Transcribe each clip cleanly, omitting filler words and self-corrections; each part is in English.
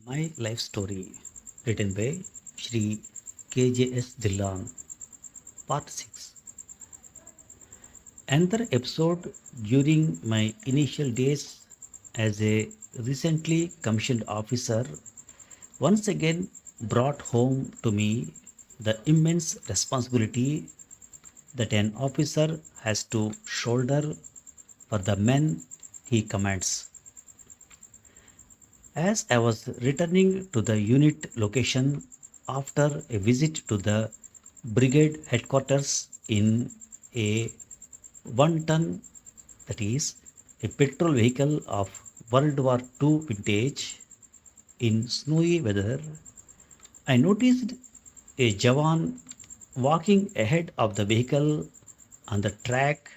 My life story, written by Shri KJS Dhillon, Part 6. Another episode during my initial days as a recently commissioned officer once again brought home to me the immense responsibility that an officer has to shoulder for the men he commands. As I was returning to the unit location after a visit to the brigade headquarters in a 1 ton, that is, a petrol vehicle of World War II vintage, in snowy weather, I noticed a Jawan walking ahead of the vehicle on the track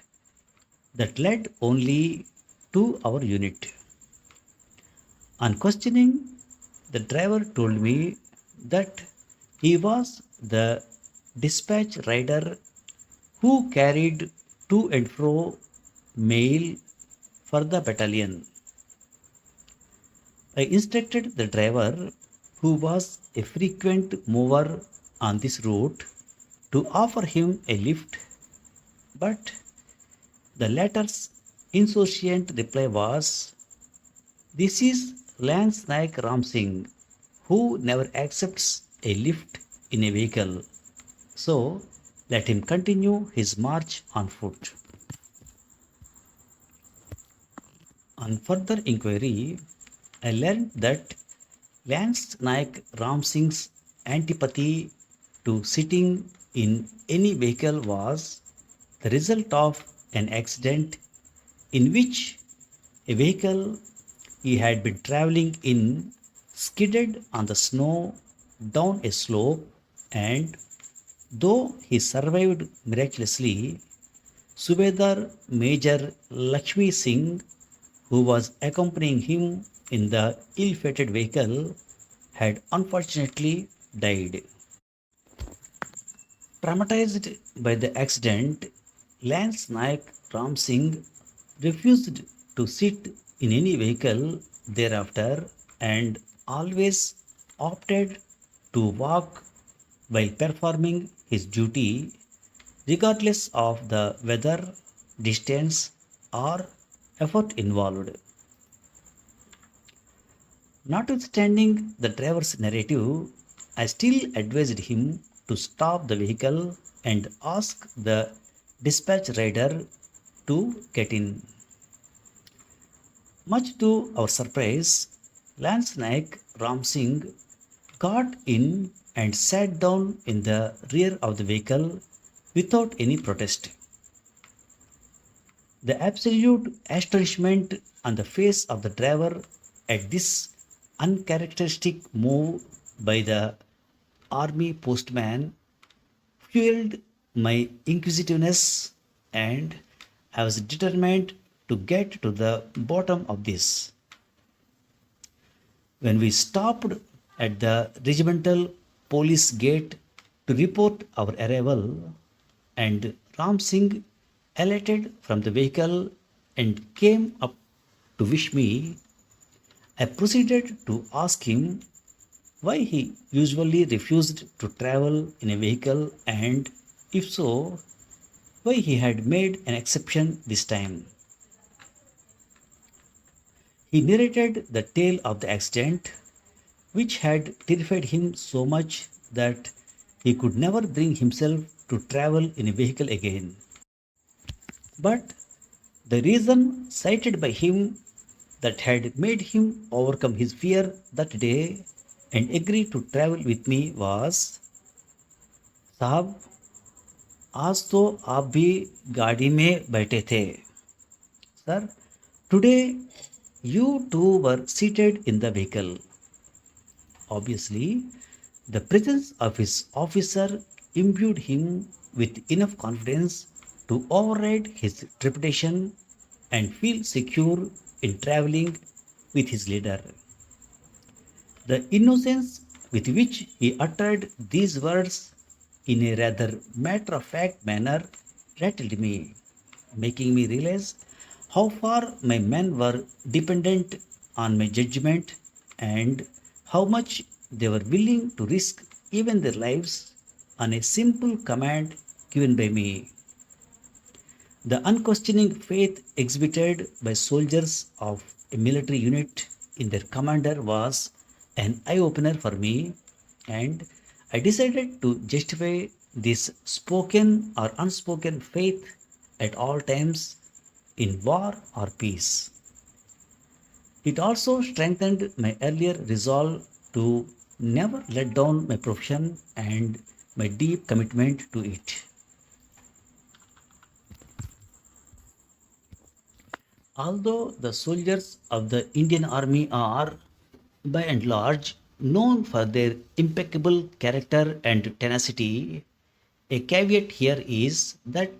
that led only to our unit. On questioning, the driver told me that he was the dispatch rider who carried to and fro mail for the battalion. I instructed the driver, who was a frequent mover on this route, to offer him a lift, but the latter's insouciant reply was, "This is Lance Naik Ram Singh, who never accepts a lift in a vehicle, so let him continue his march on foot." On further inquiry, I learned that Lance Naik Ram Singh's antipathy to sitting in any vehicle was the result of an accident in which a vehicle he had been traveling in skidded on the snow down a slope, and though he survived miraculously, Subedar Major Lakshmi Singh, who was accompanying him in the ill-fated vehicle, had unfortunately died. Traumatized by the accident, Lance Naik Ram Singh refused to sit in any vehicle thereafter and always opted to walk while performing his duty, regardless of the weather, distance, or effort involved. Notwithstanding the driver's narrative, I still advised him to stop the vehicle and ask the dispatch rider to get in. Much to our surprise, Lance Naik Ram Singh got in and sat down in the rear of the vehicle without any protest. The absolute astonishment on the face of the driver at this uncharacteristic move by the army postman fueled my inquisitiveness, and I was determined to get to the bottom of this. When we stopped at the regimental police gate to report our arrival, and Ram Singh alighted from the vehicle and came up to wish me, I proceeded to ask him why he usually refused to travel in a vehicle, and, if so, why he had made an exception this time. He narrated the tale of the accident, which had terrified him so much that he could never bring himself to travel in a vehicle again. But the reason cited by him that had made him overcome his fear that day and agree to travel with me was, "साहब, आज तो आप भी गाड़ी में बैठे थे. Sir, today you too were seated in the vehicle." Obviously, the presence of his officer imbued him with enough confidence to override his trepidation and feel secure in traveling with his leader. The innocence with which he uttered these words in a rather matter-of-fact manner rattled me, making me realize how far my men were dependent on my judgment and how much they were willing to risk even their lives on a simple command given by me. The unquestioning faith exhibited by soldiers of a military unit in their commander was an eye opener for me, and I decided to justify this spoken or unspoken faith at all times in war or peace. It also strengthened my earlier resolve to never let down my profession and my deep commitment to it. Although the soldiers of the Indian Army are, by and large, known for their impeccable character and tenacity, a caveat here is that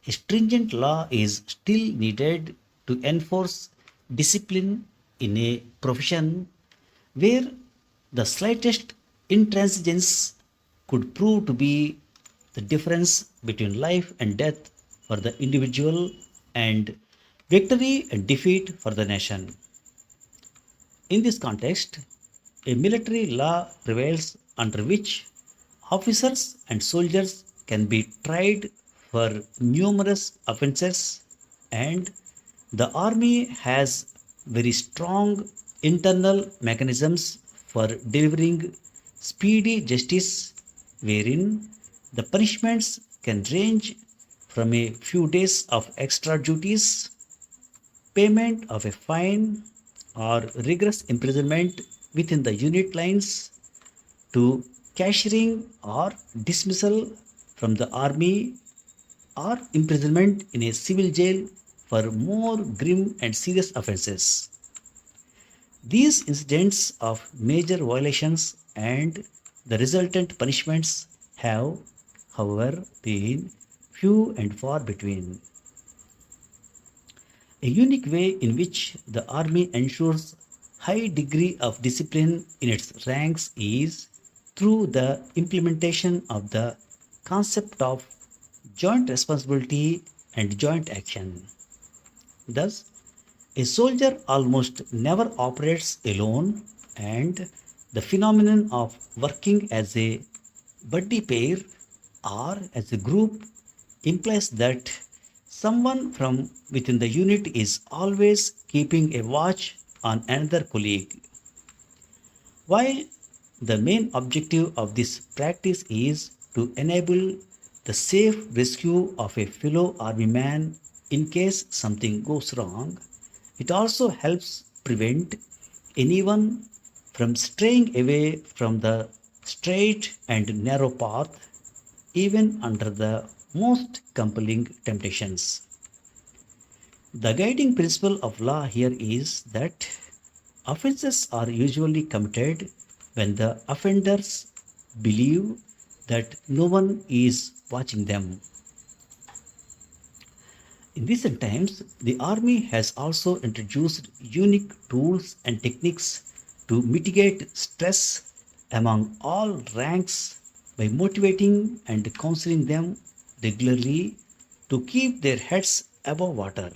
a stringent law is still needed to enforce discipline in a profession where the slightest intransigence could prove to be the difference between life and death for the individual and victory and defeat for the nation. In this context, a military law prevails under which officers and soldiers can be tried for numerous offences, and the army has very strong internal mechanisms for delivering speedy justice, wherein the punishments can range from a few days of extra duties, payment of a fine, or rigorous imprisonment within the unit lines to cashiering or dismissal from the army or imprisonment in a civil jail for more grim and serious offences. These incidents of major violations and the resultant punishments have, however, been few and far between. A unique way in which the army ensures high degree of discipline in its ranks is through the implementation of the concept of joint responsibility and joint action. Thus, a soldier almost never operates alone, and the phenomenon of working as a buddy pair or as a group implies that someone from within the unit is always keeping a watch on another colleague. While the main objective of this practice is to enable the safe rescue of a fellow army man in case something goes wrong, it also helps prevent anyone from straying away from the straight and narrow path, even under the most compelling temptations. The guiding principle of law here is that offenses are usually committed when the offenders believe that no one is watching them. In recent times, the army has also introduced unique tools and techniques to mitigate stress among all ranks by motivating and counseling them regularly to keep their heads above water.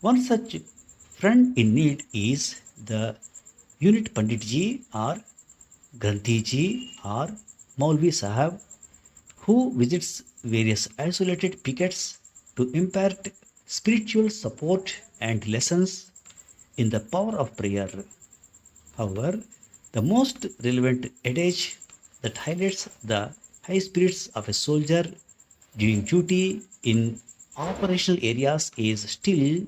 One such friend in need is the unit Panditji or Granthiji or Maulvi Sahab, who visits various isolated pickets to impart spiritual support and lessons in the power of prayer. However, the most relevant adage that highlights the high spirits of a soldier during duty in operational areas is still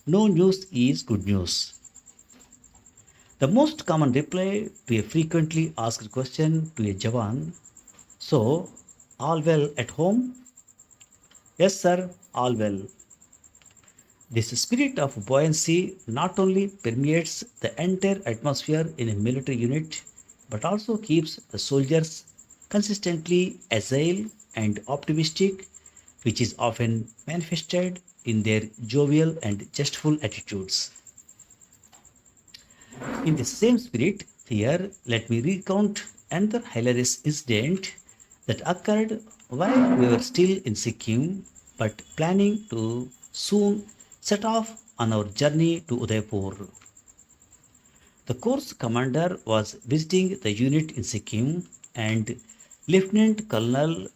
no news is good news. The most common reply to a frequently asked question to a Jawan, so, all well at home? Yes, sir, all well. This spirit of buoyancy not only permeates the entire atmosphere in a military unit but also keeps the soldiers consistently agile and optimistic, which is often manifested in their jovial and jestful attitudes. In the same spirit, here let me recount another hilarious incident that occurred while we were still in Sikkim but planning to soon set off on our journey to Udaipur. The Corps commander was visiting the unit in Sikkim, and Lieutenant Colonel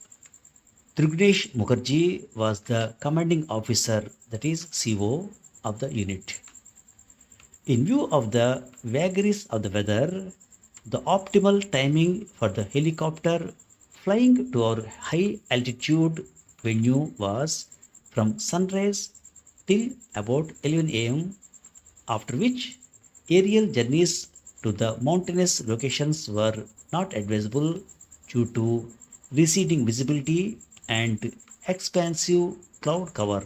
Trugnesh Mukherjee was the commanding officer, that is CO, of the unit. In view of the vagaries of the weather, the optimal timing for the helicopter flying to our high altitude venue was from sunrise till about 11 am, after which aerial journeys to the mountainous locations were not advisable due to receding visibility and expansive cloud cover.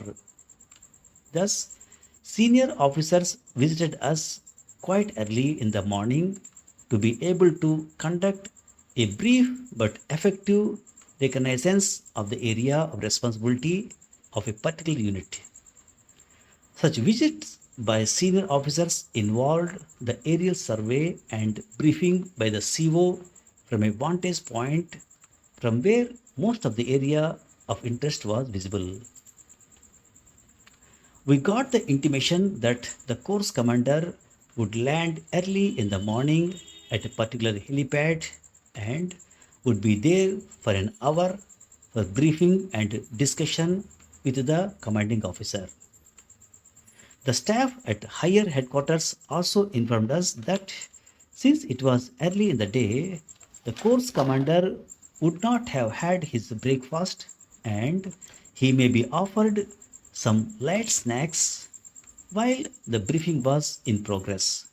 Thus, senior officers visited us quite early in the morning to be able to conduct a brief but effective reconnaissance of the area of responsibility of a particular unit. Such visits by senior officers involved the aerial survey and briefing by the CO from a vantage point from where most of the area of interest was visible. We got the intimation that the Corps commander would land early in the morning at a particular helipad and would be there for an hour for briefing and discussion with the commanding officer. The staff at higher headquarters also informed us that since it was early in the day, the Corps commander would not have had his breakfast and he may be offered some light snacks while the briefing was in progress.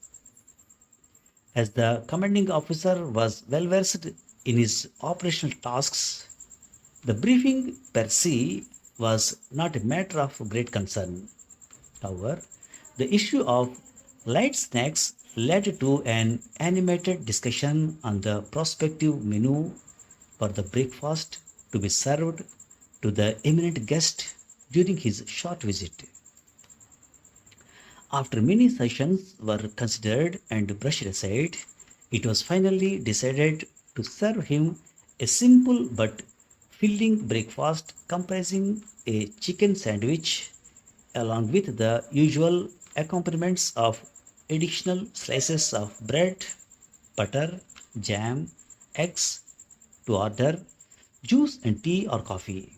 As the commanding officer was well versed in his operational tasks, the briefing per se was not a matter of great concern. However, the issue of light snacks led to an animated discussion on the prospective menu for the breakfast to be served to the eminent guest during his short visit. After many sessions were considered and brushed aside, it was finally decided to serve him a simple but filling breakfast comprising a chicken sandwich along with the usual accompaniments of additional slices of bread, butter, jam, eggs to order, juice and tea or coffee.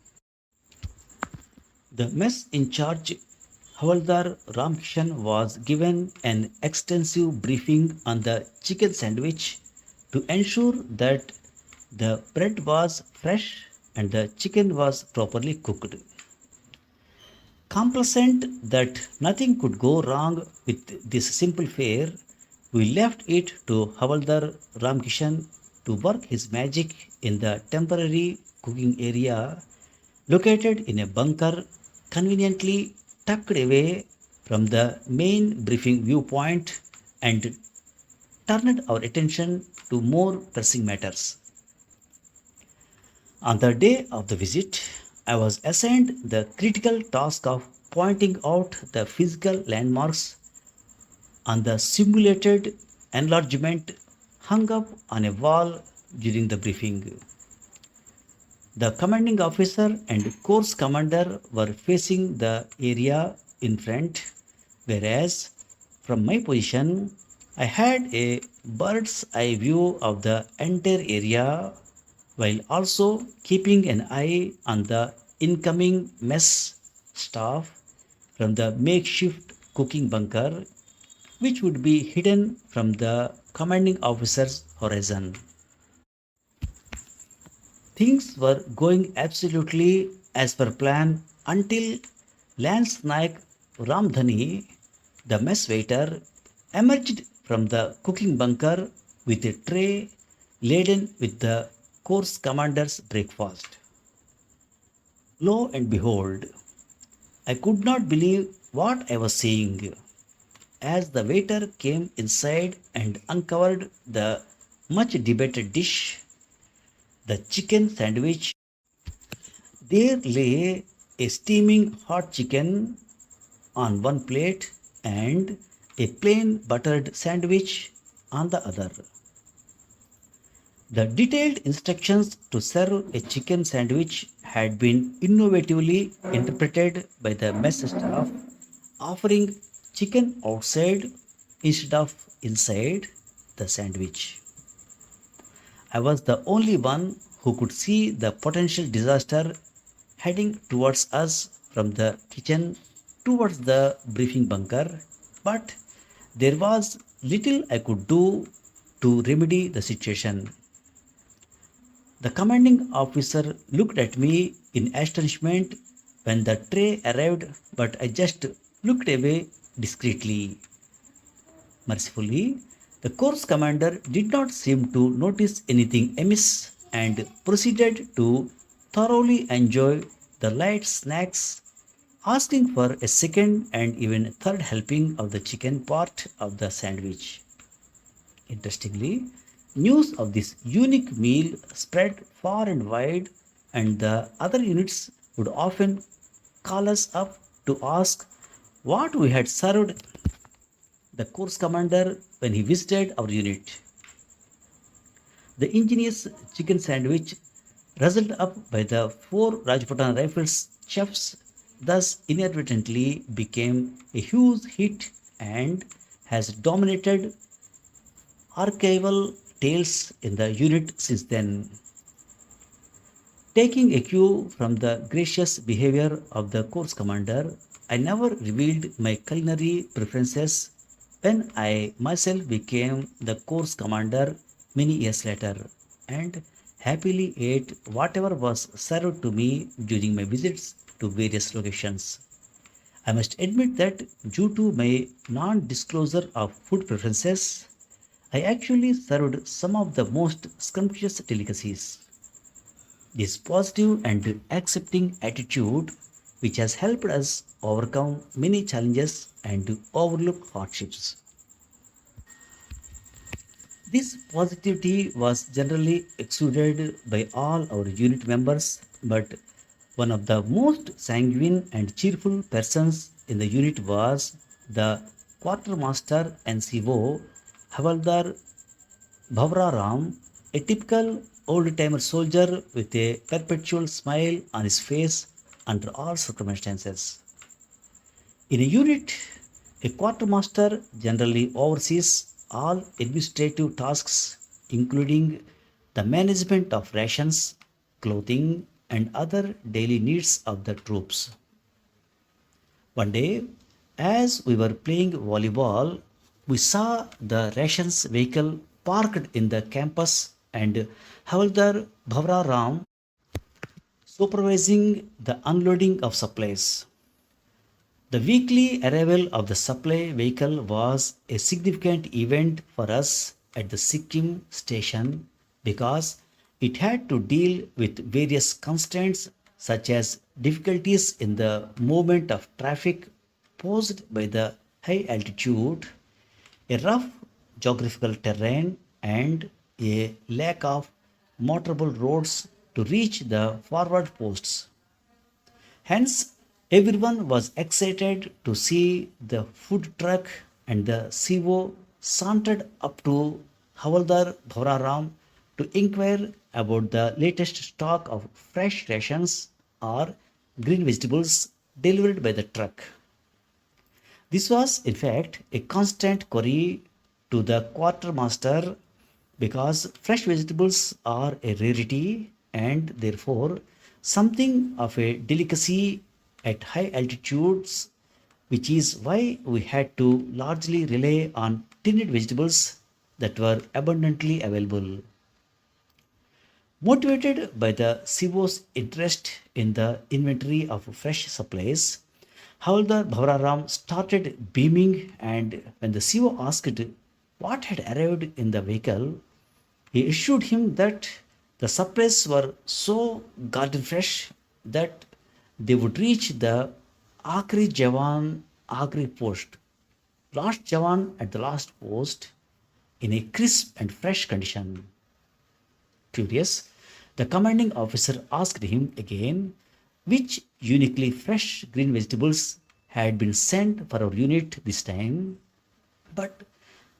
The mess in charge Havaldar Ramkishan was given an extensive briefing on the chicken sandwich to ensure that the bread was fresh and the chicken was properly cooked. Complacent that nothing could go wrong with this simple fare, we left it to Havaldar Ramkishan to work his magic in the temporary cooking area located in a bunker conveniently tucked away from the main briefing viewpoint and turned our attention to more pressing matters. On the day of the visit, I was assigned the critical task of pointing out the physical landmarks on the simulated enlargement hung up on a wall during the briefing. The commanding officer and course commander were facing the area in front, whereas from my position, I had a bird's eye view of the entire area while also keeping an eye on the incoming mess staff from the makeshift cooking bunker, which would be hidden from the commanding officer's horizon. Things were going absolutely as per plan until Lance Naik Ramdhani, the mess waiter, emerged from the cooking bunker with a tray laden with the course commander's breakfast. Lo and behold, I could not believe what I was seeing as the waiter came inside and uncovered the much debated dish, the chicken sandwich. There lay a steaming hot chicken on one plate and a plain buttered sandwich on the other. The detailed instructions to serve a chicken sandwich had been innovatively interpreted by the mess staff, offering chicken outside instead of inside the sandwich. I was the only one who could see the potential disaster heading towards us from the kitchen towards the briefing bunker, but there was little I could do to remedy the situation. The commanding officer looked at me in astonishment when the tray arrived, but I just looked away discreetly. Mercifully, the course commander did not seem to notice anything amiss and proceeded to thoroughly enjoy the light snacks, asking for a second and even third helping of the chicken part of the sandwich. Interestingly, news of this unique meal spread far and wide, and the other units would often call us up to ask what we had served the course commander when he visited our unit. The ingenious chicken sandwich, rustled up by the four Rajputana Rifles chefs, thus inadvertently became a huge hit and has dominated archival tales in the unit since then. Taking a cue from the gracious behavior of the course commander, I never revealed my culinary preferences when I myself became the course commander many years later and happily ate whatever was served to me during my visits to various locations. I must admit that due to my non disclosure of food preferences, I actually served some of the most scrumptious delicacies. This positive and accepting attitude, which has helped us overcome many challenges and overlook hardships. This positivity was generally exuded by all our unit members, but one of the most sanguine and cheerful persons in the unit was the quartermaster NCO Havaldar Bhavra, a typical old timer soldier with a perpetual smile on his face under all circumstances. In a unit, a quartermaster generally oversees all administrative tasks, including the management of rations, clothing, and other daily needs of the troops. One day, as we were playing volleyball, we saw the rations vehicle parked in the campus and Havaldar Bhavra supervising the unloading of supplies. The weekly arrival of the supply vehicle was a significant event for us at the Sikkim station because it had to deal with various constraints such as difficulties in the movement of traffic posed by the high altitude, a rough geographical terrain, and a lack of motorable roads to reach the forward posts. Hence, everyone was excited to see the food truck, and the CO sauntered up to Havaldar Bhavraram to inquire about the latest stock of fresh rations or green vegetables delivered by the truck. This was, in fact, a constant query to the quartermaster because fresh vegetables are a rarity and therefore something of a delicacy at high altitudes, which is why we had to largely rely on tinned vegetables that were abundantly available. Motivated by the CO's interest in the inventory of fresh supplies, Havaldar Bhavraram started beaming, and when the CO asked what had arrived in the vehicle, he assured him that the supplies were so garden fresh that they would reach the Akri Jawan Agri post, last Jawan at the last post, in a crisp and fresh condition. Curious, the commanding officer asked him again which uniquely fresh green vegetables had been sent for our unit this time. But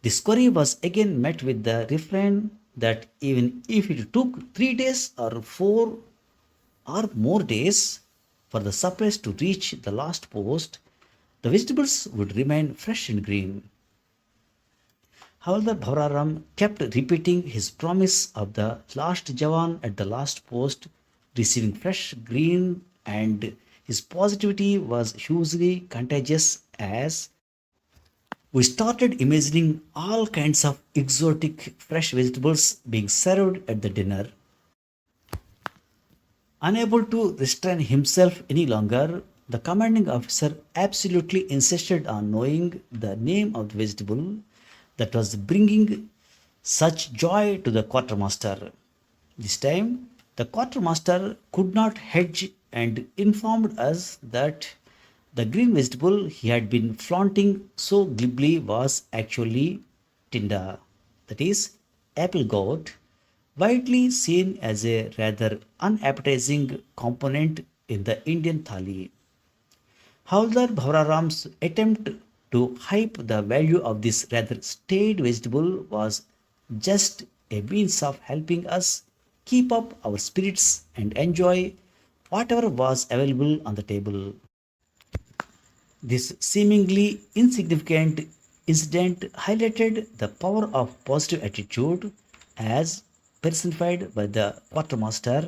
this query was again met with the refrain that even if it took 3 days or 4 or more days for the supplies to reach the last post, the vegetables would remain fresh and green. Havildar Bhavraram kept repeating his promise of the last Jawan at the last post, receiving fresh green, and his positivity was hugely contagious as we started imagining all kinds of exotic fresh vegetables being served at the dinner. Unable to restrain himself any longer, the commanding officer absolutely insisted on knowing the name of the vegetable that was bringing such joy to the quartermaster. This time, the quartermaster could not hedge and informed us that the green vegetable he had been flaunting so glibly was actually tinda, that is, apple gourd, widely seen as a rather unappetizing component in the Indian thali. Havildar Bhavraram's attempt to hype the value of this rather staid vegetable was just a means of helping us keep up our spirits and enjoy whatever was available on the table. This seemingly insignificant incident highlighted the power of positive attitude as personified by the quartermaster,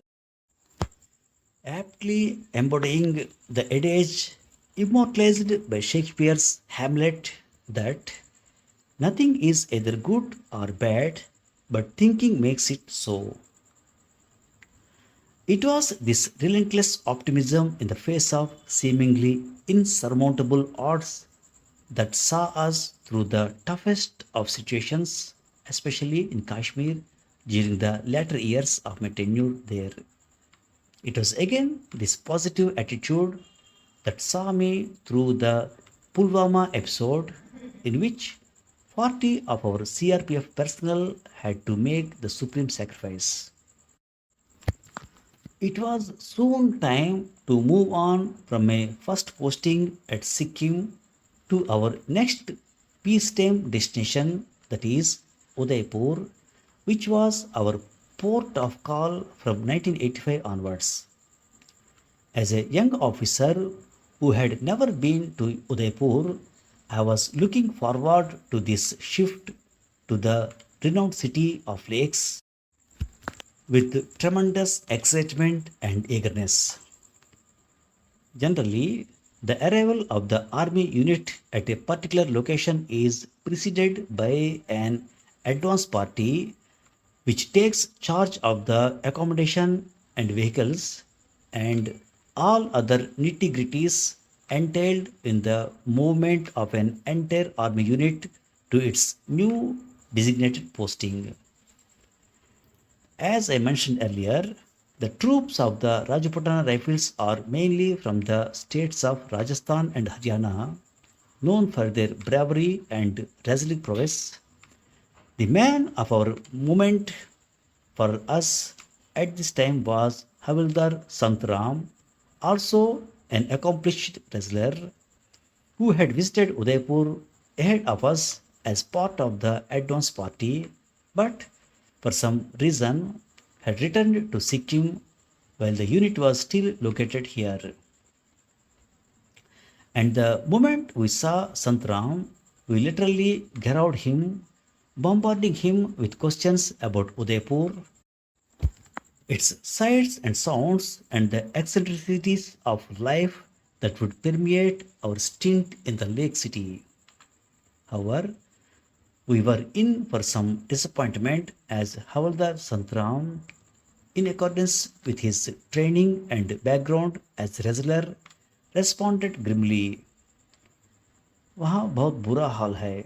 aptly embodying the adage immortalized by Shakespeare's Hamlet that nothing is either good or bad, but thinking makes it so. It was this relentless optimism in the face of seemingly insurmountable odds that saw us through the toughest of situations, especially in Kashmir during the latter years of my tenure there. It was again this positive attitude that saw me through the Pulwama episode, in which 40 of our CRPF personnel had to make the supreme sacrifice. It was soon time to move on from my first posting at Sikkim to our next peacetime destination, that is Udaipur, which was our port of call from 1985 onwards. As a young officer who had never been to Udaipur, I was looking forward to this shift to the renowned city of lakes with tremendous excitement and eagerness. Generally, the arrival of the army unit at a particular location is preceded by an advance party which takes charge of the accommodation and vehicles and all other nitty gritties entailed in the movement of an entire army unit to its new designated posting. As I mentioned earlier, the troops of the Rajputana Rifles are mainly from the states of Rajasthan and Haryana, known for their bravery and dazzling prowess. The man of our movement for us at this time was Havildar Santram, also an accomplished wrestler who had visited Udaipur ahead of us as part of the advance party, but for some reason had returned to Sikkim while the unit was still located here. And the moment we saw Santram, we literally garrowed him, bombarding him with questions about Udaipur, its sights and sounds, and the eccentricities of life that would permeate our stint in the lake city. However, we were in for some disappointment as Havaldar Santram, in accordance with his training and background as wrestler, responded grimly, वहाँ बहुत बुरा हाल है.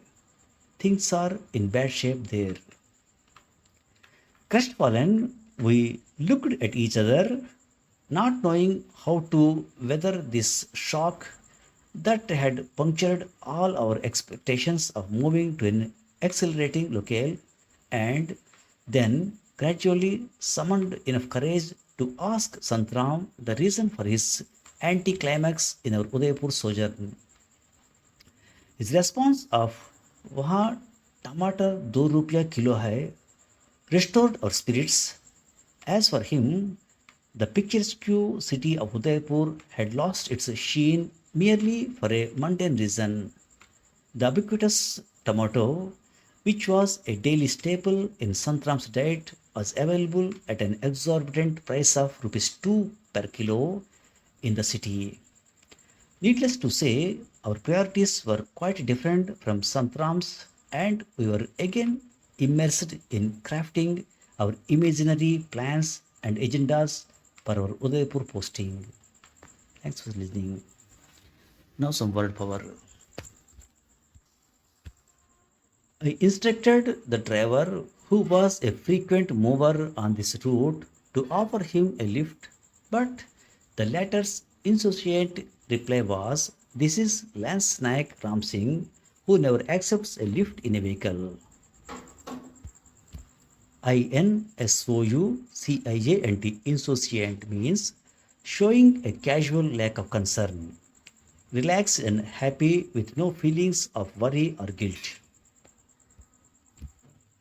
Things are in bad shape there. Crestfallen, we looked at each other, not knowing how to weather this shock that had punctured all our expectations of moving to an accelerating locale, and then gradually summoned enough courage to ask Santram the reason for his anticlimax in our Udaipur sojourn. His response of वहाँ टमाटर 2 रुपया kilo है restored our spirits. As for him, the picturesque city of Udaipur had lost its sheen merely for a mundane reason. The ubiquitous tomato which was a daily staple in Santram's diet, was available at an exorbitant price of rupees 2 per kilo in the city. Needless to say, our priorities were quite different from Santram's, and we were again immersed in crafting our imaginary plans and agendas for our Udaipur posting. Thanks for listening. Now, some word power. I instructed the driver, who was a frequent mover on this route, to offer him a lift, but the latter's insouciant reply was, "This is Lance Naik Ram Singh, who never accepts a lift in a vehicle." INSOUCIANT, insouciant, means showing a casual lack of concern, relaxed and happy with no feelings of worry or guilt.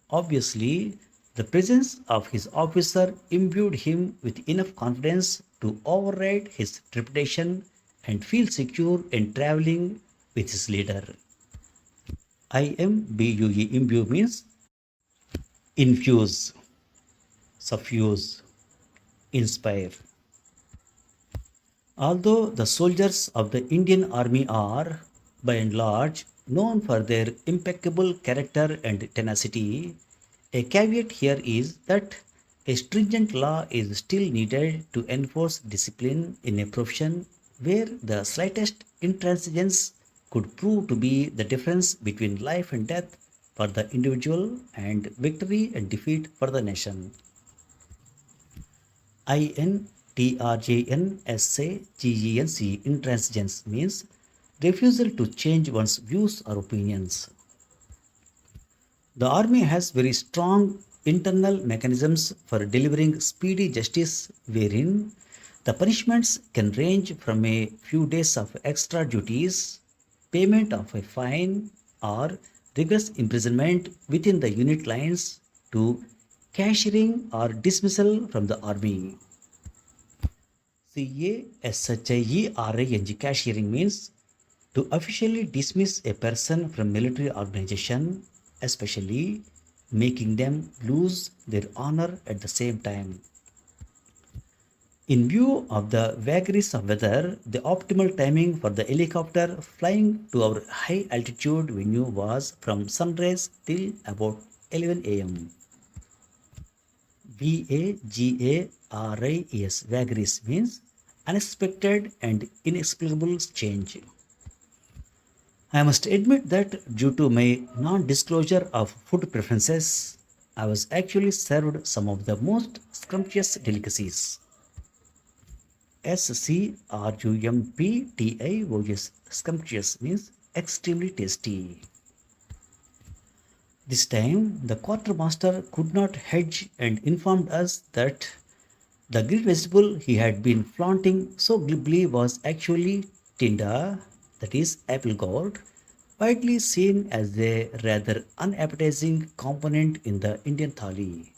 Obviously, the presence of his officer imbued him with enough confidence to override his reputation and feel secure in traveling with his leader. IMBUE, imbue, means infuse, suffuse, inspire. Although the soldiers of the Indian Army are, by and large, known for their impeccable character and tenacity, a caveat here is that a stringent law is still needed to enforce discipline in a profession where the slightest intransigence could prove to be the difference between life and death for the individual and victory and defeat for the nation. INTRJNSAGENC, intransigence, means refusal to change one's views or opinions. The army has very strong internal mechanisms for delivering speedy justice, wherein the punishments can range from a few days of extra duties, payment of a fine, or rigorous imprisonment within the unit lines to cashiering or dismissal from the army. CASHIERING, cashiering, means to officially dismiss a person from military organization, especially making them lose their honor at the same time. In view of the vagaries of weather, the optimal timing for the helicopter flying to our high altitude venue was from sunrise till about 11 am. VAGARIS, vagaries, means unexpected and inexplicable change. I must admit that due to my non disclosure of food preferences, I was actually served some of the most scrumptious delicacies. SCRUMPTIOUS, scrumptious, means extremely tasty. This time, the quartermaster could not hedge and informed us that the grilled vegetable he had been flaunting so glibly was actually tinda, that is, apple gourd, widely seen as a rather unappetizing component in the Indian thali.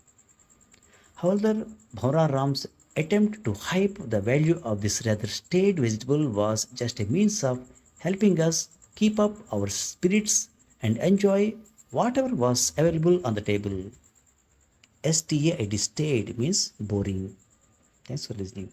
However, Bhaura Ram's attempt to hype the value of this rather staid vegetable was just a means of helping us keep up our spirits and enjoy whatever was available on the table. STAID, stayed, means boring. Thanks for listening.